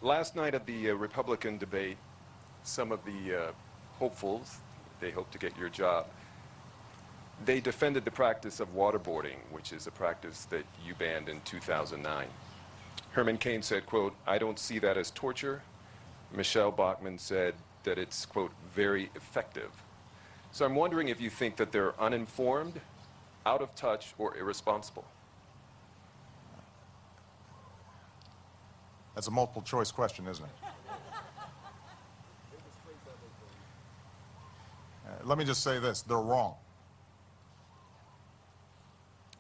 Last night at the Republican debate, some of the hopefuls, they hope to get your job, they defended the practice of waterboarding, which is a practice that you banned in 2009. Herman Cain said, quote, "I don't see that as torture." Michele Bachmann said that it's, quote, "very effective." So I'm wondering if you think that they're uninformed, out of touch, or irresponsible. That's a multiple choice question, isn't it? Let me just say this, they're wrong.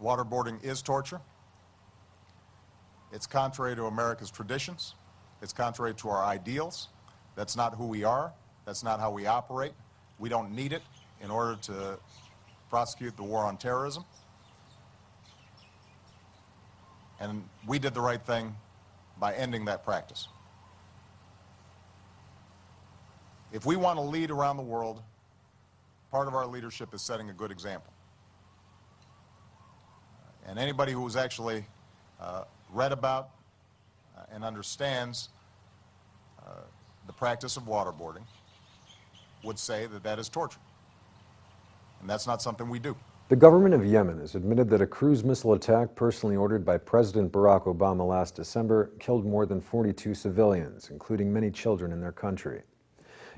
Waterboarding is torture. It's contrary to America's traditions. It's contrary to our ideals. That's not who we are. That's not how we operate. We don't need it in order to prosecute the war on terrorism. And we did the right thing by ending that practice. If we want to lead around the world, part of our leadership is setting a good example. And anybody who's actually read about and understands the practice of waterboarding would say that that is torture. And that's not something we do. The government of Yemen has admitted that a cruise missile attack personally ordered by President Barack Obama last December killed more than 42 civilians, including many children in their country.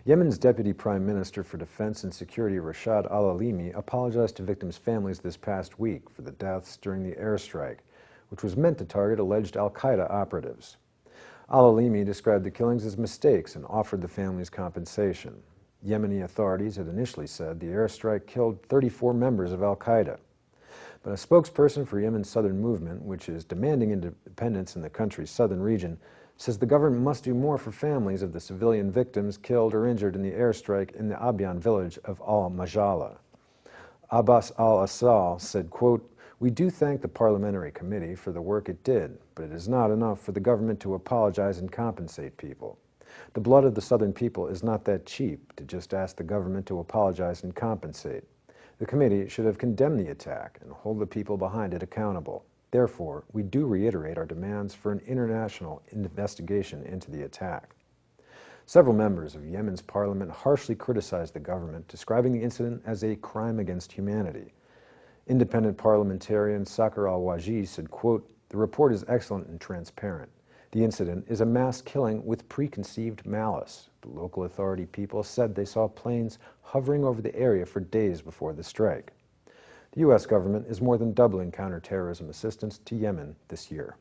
Yemen's Deputy Prime Minister for Defense and Security, Rashad al-Alimi, apologized to victims' families this past week for the deaths during the airstrike, which was meant to target alleged al-Qaeda operatives. Al-Alimi described the killings as mistakes and offered the families compensation. Yemeni authorities had initially said the airstrike killed 34 members of al-Qaeda. But a spokesperson for Yemen's Southern Movement, which is demanding independence in the country's southern region, says the government must do more for families of the civilian victims killed or injured in the airstrike in the Abyan village of Al-Majala. Abbas al-Assal said, quote, "We do thank the parliamentary committee for the work it did, but it is not enough for the government to apologize and compensate people. The blood of the southern people is not that cheap to just ask the government to apologize and compensate. The committee should have condemned the attack and hold the people behind it accountable. Therefore, we do reiterate our demands for an international investigation into the attack." Several members of Yemen's parliament harshly criticized the government, describing the incident as a crime against humanity. Independent parliamentarian Sakar al-Waji said, quote, "The report is excellent and transparent. The incident is a mass killing with preconceived malice. The local authority people said they saw planes hovering over the area for days before the strike." The U.S. government is more than doubling counterterrorism assistance to Yemen this year.